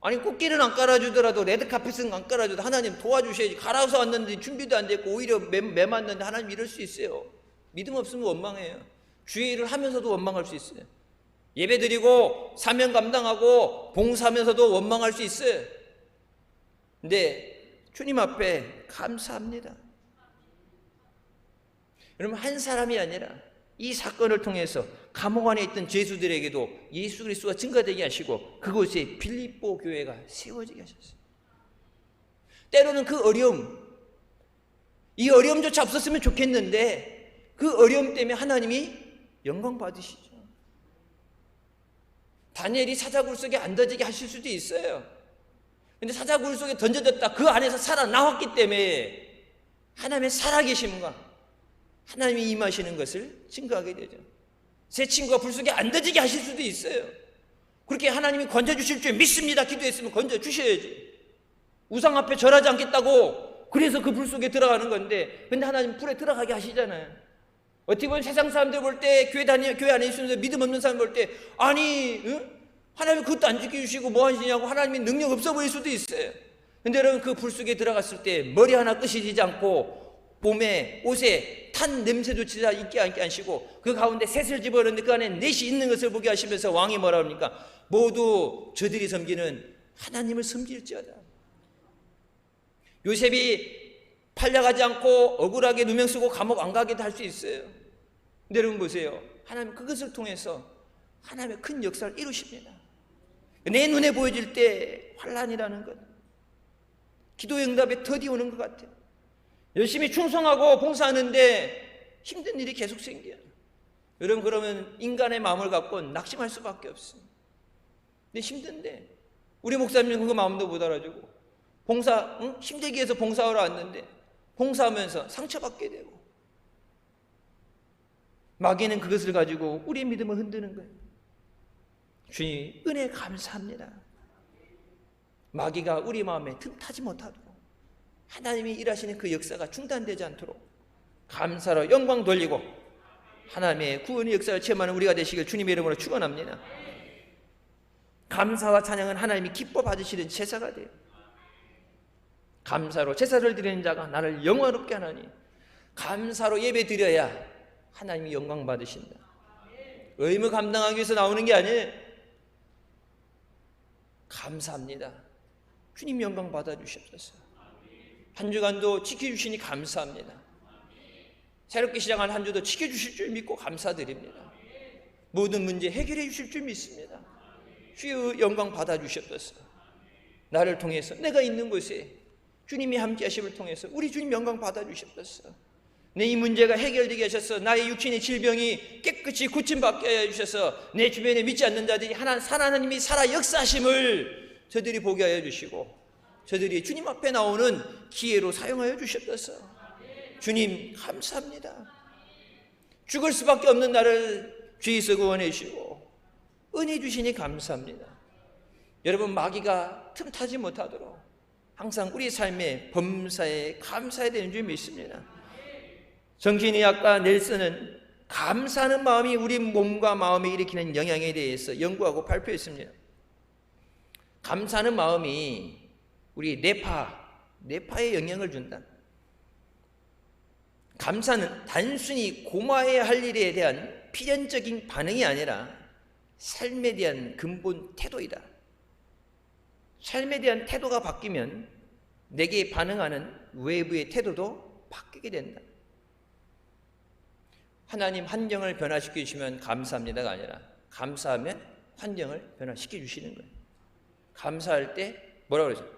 아니 꽃길은 안 깔아주더라도 레드카펫은 안 깔아줘도 하나님 도와주셔야지, 갈아서 왔는데 준비도 안 됐고 오히려 매 맞는데 하나님 이럴 수 있어요. 믿음 없으면 원망해요. 주의 일을 하면서도 원망할 수 있어요. 예배 드리고 사명 감당하고 봉사하면서도 원망할 수 있어요. 근데 주님 앞에 감사합니다. 여러분, 한 사람이 아니라 이 사건을 통해서 감옥 안에 있던 죄수들에게도 예수 그리스도가 증거되게 하시고 그곳에 빌립보 교회가 세워지게 하셨어요. 때로는 그 어려움, 이 어려움조차 없었으면 좋겠는데 그 어려움 때문에 하나님이 영광 받으시죠. 다니엘이 사자굴 속에 안 던지게 하실 수도 있어요. 근데 사자굴 속에 던져졌다 그 안에서 살아나왔기 때문에 하나님의 살아계심과 하나님이 임하시는 것을 증거하게 되죠. 제 친구가 불 속에 안 던지게 하실 수도 있어요. 그렇게 하나님이 건져주실 줄 믿습니다 기도했으면 건져주셔야지. 우상 앞에 절하지 않겠다고 그래서 그 불 속에 들어가는 건데, 근데 하나님 불에 들어가게 하시잖아요. 어떻게 보면 세상 사람들 볼 때, 교회 안에 있으면서 믿음 없는 사람 볼 때, 아니 하나님이 그것도 안 지켜주시고 뭐 하시냐고 하나님이 능력 없어 보일 수도 있어요. 근데 여러분, 그 불 속에 들어갔을 때 머리 하나 끄시지 않고 몸에 옷에 탄 냄새조차 있게 않게 하시고 그 가운데 셋을 집어넣는데 그 안에 넷이 있는 것을 보게 하시면서 왕이 뭐라 합니까? 모두 저들이 섬기는 하나님을 섬길지어다. 요셉이 팔려가지 않고 억울하게 누명 쓰고 감옥 안 가게도 할 수 있어요. 근데 여러분 보세요, 하나님 그것을 통해서 하나님의 큰 역사를 이루십니다. 내 눈에 보여질 때 환난이라는 것, 기도 응답에 더디 오는 것 같아요. 열심히 충성하고 봉사하는데 힘든 일이 계속 생겨요. 여러분, 그러면 인간의 마음을 갖고는 낙심할 수밖에 없어요. 근데 힘든데 우리 목사님은 그거 마음도 못 알아주고 힘들게 해서 봉사하러 왔는데 봉사하면서 상처받게 되고, 마귀는 그것을 가지고 우리의 믿음을 흔드는 거예요. 주님 은혜 감사합니다. 마귀가 우리 마음에 틈타지 못하도록 하나님이 일하시는 그 역사가 중단되지 않도록 감사로 영광 돌리고 하나님의 구원의 역사를 체험하는 우리가 되시길 주님의 이름으로 축원합니다. 감사와 찬양은 하나님이 기뻐 받으시는 제사가 돼요. 감사로 제사를 드리는 자가 나를 영화롭게 하나니 감사로 예배 드려야 하나님이 영광 받으신다. 의무 감당하기 위해서 나오는 게 아니에요. 감사합니다. 주님 영광 받아주시옵소서. 한 주간도 지켜주시니 감사합니다. 새롭게 시작한 한 주도 지켜주실 줄 믿고 감사드립니다. 모든 문제 해결해 주실 줄 믿습니다. 주의 영광 받아주시옵소서. 나를 통해서 내가 있는 곳에 주님이 함께 하심을 통해서 우리 주님 영광 받아주시옵소서. 내 이 문제가 해결되게 하셔서 나의 육신의 질병이 깨끗이 고침받게 해주셔서 내 주변에 믿지 않는 자들이 하나님이 살아 역사하심을 저들이 보게 하여 주시고 저들이 주님 앞에 나오는 기회로 사용하여 주시옵소서. 주님 감사합니다. 죽을 수밖에 없는 나를 죄에서 구원해 주시고 은혜 주시니 감사합니다. 여러분, 마귀가 틈타지 못하도록 항상 우리 삶의 범사에 감사해야 되는 줄 믿습니다. 정신의학가 넬슨은 감사하는 마음이 우리 몸과 마음에 일으키는 영향에 대해서 연구하고 발표했습니다. 감사하는 마음이 우리 뇌파에 영향을 준다. 감사는 단순히 고마워야 할 일에 대한 필연적인 반응이 아니라 삶에 대한 근본 태도이다. 삶에 대한 태도가 바뀌면 내게 반응하는 외부의 태도도 바뀌게 된다. 하나님 환경을 변화시켜 주시면 감사합니다가 아니라 감사하면 환경을 변화시켜 주시는 거예요. 감사할 때 뭐라고 그러죠?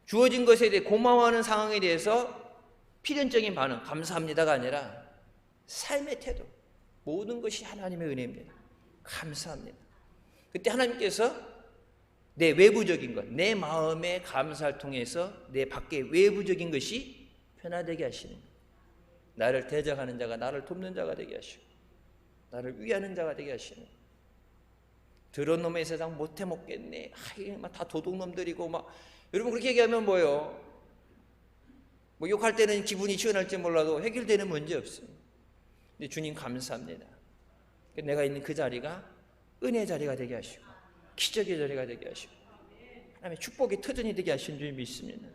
주어진 것에 대해 고마워하는 상황에 대해서 필연적인 반응, 감사합니다가 아니라 삶의 태도, 모든 것이 하나님의 은혜입니다. 감사합니다. 그때 하나님께서 내 외부적인 것, 내 마음의 감사를 통해서 내 밖의 외부적인 것이 변화되게 하시는 거예요. 나를 대적하는 자가 나를 돕는 자가 되게 하시고 나를 위하는 자가 되게 하시는 거예요. 더러운 놈의 세상 못해 먹겠네. 다 도둑놈들이고 막. 여러분 그렇게 얘기하면 뭐예요? 뭐 욕할 때는 기분이 시원할지 몰라도 해결되는 문제 없어요. 근데 주님 감사합니다. 내가 있는 그 자리가 은혜 자리가 되게 하시고 기적의 자리가 되게 하시고 하나님의 축복의 터전이 되게 하신 줄 믿습니다.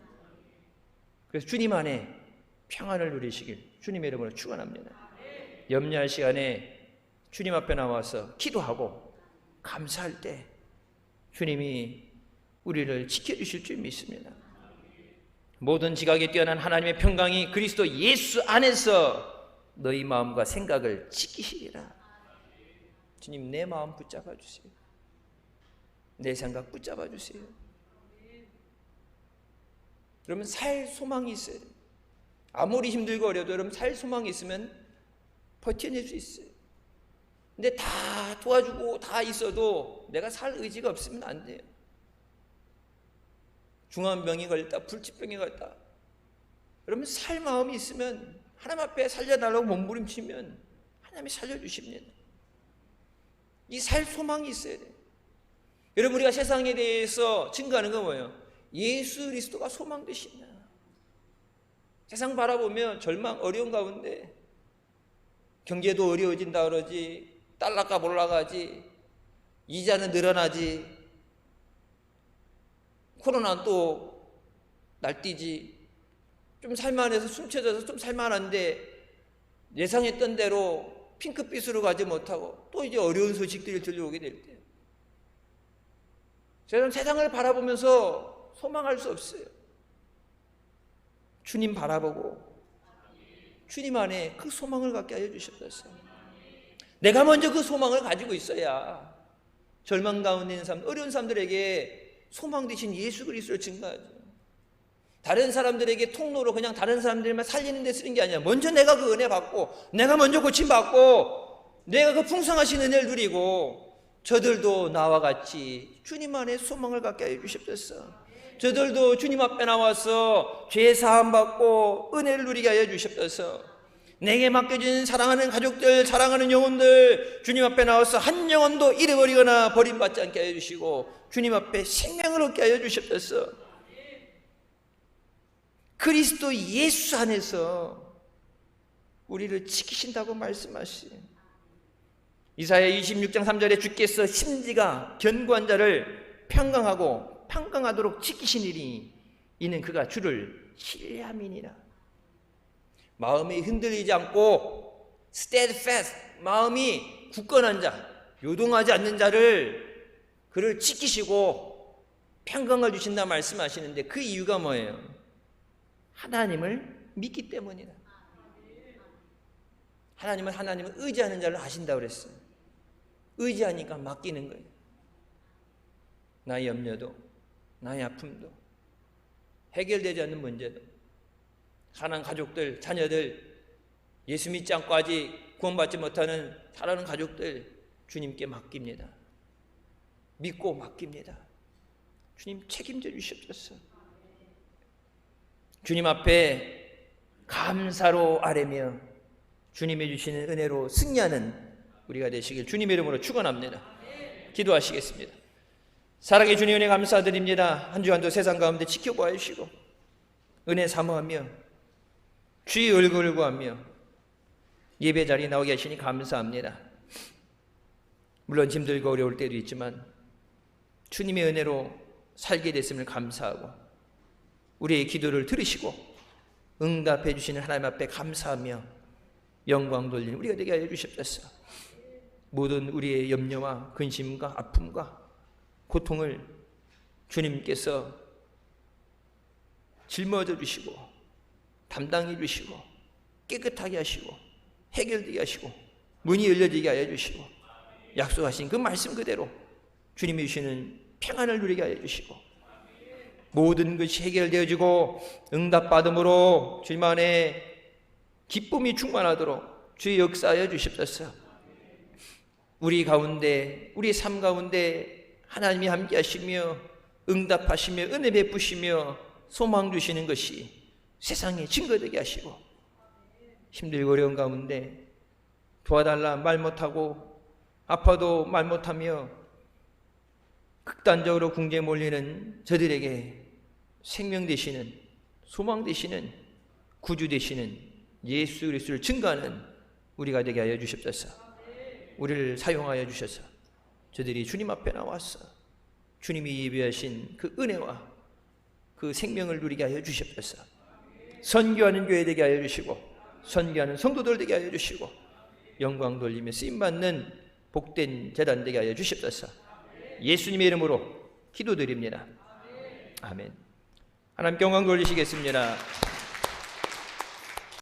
그래서 주님 안에 평안을 누리시길 주님의 이름으로 축원합니다. 염려할 시간에 주님 앞에 나와서 기도하고 감사할 때 주님이 우리를 지켜주실 줄 믿습니다. 모든 지각에 뛰어난 하나님의 평강이 그리스도 예수 안에서 너희 마음과 생각을 지키시리라. 주님 내 마음 붙잡아 주세요. 내 생각 붙잡아 주세요. 그러면 살 소망이 있어요. 아무리 힘들고 어려도 여러분 살 소망이 있으면 버텨낼 수 있어요. 근데 다 도와주고 다 있어도 내가 살 의지가 없으면 안 돼요. 중환병이 걸렸다, 불치병이 걸렸다. 그러면 살 마음이 있으면 하나님 앞에 살려달라고 몸부림치면 하나님이 살려주십니다. 이 살 소망이 있어야 돼요. 여러분 우리가 세상에 대해서 증거하는 건 뭐예요? 예수 그리스도가 소망 되시냐. 세상 바라보면 절망 어려운 가운데 경제도 어려워진다 그러지, 달러값 올라가지, 이자는 늘어나지, 코로나 또 날뛰지, 좀 살만해서 숨쳐져서 좀 살만한데 예상했던 대로 핑크빛으로 가지 못하고 또 이제 어려운 소식들이 들려오게 될 때 세상을 바라보면서 소망할 수 없어요. 주님 바라보고 주님 안에 그 소망을 갖게 하여 주셨어요. 내가 먼저 그 소망을 가지고 있어야 절망 가운데 있는 사람, 어려운 사람들에게 소망 되신 예수 그리스도를 증거하죠. 다른 사람들에게 통로로 그냥 다른 사람들만 살리는 데 쓰는 게 아니라 먼저 내가 그 은혜 받고 내가 먼저 고침받고 내가 그 풍성하신 은혜를 누리고 저들도 나와 같이 주님 안에 소망을 갖게 하여 주셨어요. 저들도 주님 앞에 나와서 죄 사함 받고 은혜를 누리게 하여 주셨어서 내게 맡겨진 사랑하는 가족들, 사랑하는 영혼들 주님 앞에 나와서 한 영혼도 잃어버리거나 버림받지 않게 하여 주시고 주님 앞에 생명을 얻게 하여 주셨어서 그리스도 예수 안에서 우리를 지키신다고 말씀하시요. 이사야 26장 3절에 주께서 심지가 견고한 자를 평강하도록 지키시니니 이는 그가 주를 신뢰함이니라. 마음이 흔들리지 않고 steadfast, 마음이 굳건한 자, 요동하지 않는 자를 그를 지키시고 평강을 주신다 말씀하시는데 그 이유가 뭐예요? 하나님을 믿기 때문이다. 하나님은 의지하는 자를 아신다고 그랬어요. 의지하니까 맡기는 거예요. 나의 염려도, 나의 아픔도, 해결되지 않는 문제도, 사랑하는 가족들, 자녀들, 예수 믿지 않고 아직 구원받지 못하는 사랑하는 가족들 주님께 맡깁니다. 믿고 맡깁니다. 주님 책임져 주시옵소서. 주님 앞에 감사로 아뢰며 주님이 주시는 은혜로 승리하는 우리가 되시길 주님의 이름으로 축원합니다. 기도하시겠습니다. 사랑의 주님 은혜 감사드립니다. 한 주간도 세상 가운데 지켜봐 주시고 은혜 사모하며 주의 얼굴을 구하며 예배 자리에 나오게 하시니 감사합니다. 물론 힘들고 어려울 때도 있지만 주님의 은혜로 살게 됐음을 감사하고 우리의 기도를 들으시고 응답해 주시는 하나님 앞에 감사하며 영광 돌리는 우리가 되게 하여 주시옵소서. 모든 우리의 염려와 근심과 아픔과 고통을 주님께서 짊어져 주시고 담당해 주시고 깨끗하게 하시고 해결되게 하시고 문이 열려지게 하여 주시고 약속하신 그 말씀 그대로 주님이 주시는 평안을 누리게 하여 주시고 모든 것이 해결되어지고 응답받음으로 주님 안에 기쁨이 충만하도록 주의 역사하여 주십소서. 우리 가운데 우리 삶 가운데 하나님이 함께 하시며 응답하시며 은혜 베푸시며 소망 주시는 것이 세상에 증거되게 하시고 힘들고 어려운 가운데 도와달라 말 못하고 아파도 말 못하며 극단적으로 궁지에 몰리는 저들에게 생명 되시는 소망 되시는 구주 되시는 예수 그리스도를 증거하는 우리가 되게 하여 주십소서. 우리를 사용하여 주셔서 저들이 주님 앞에 나와서 주님이 예비하신 그 은혜와 그 생명을 누리게 하여 주십소서. 선교하는 교회 되게 하여 주시고 선교하는 성도들 되게 하여 주시고 영광 돌리며 쓰임받는 복된 제단 되게 하여 주십소서. 예수님의 이름으로 기도드립니다. 아멘. 하나님께 영광 돌리시겠습니다.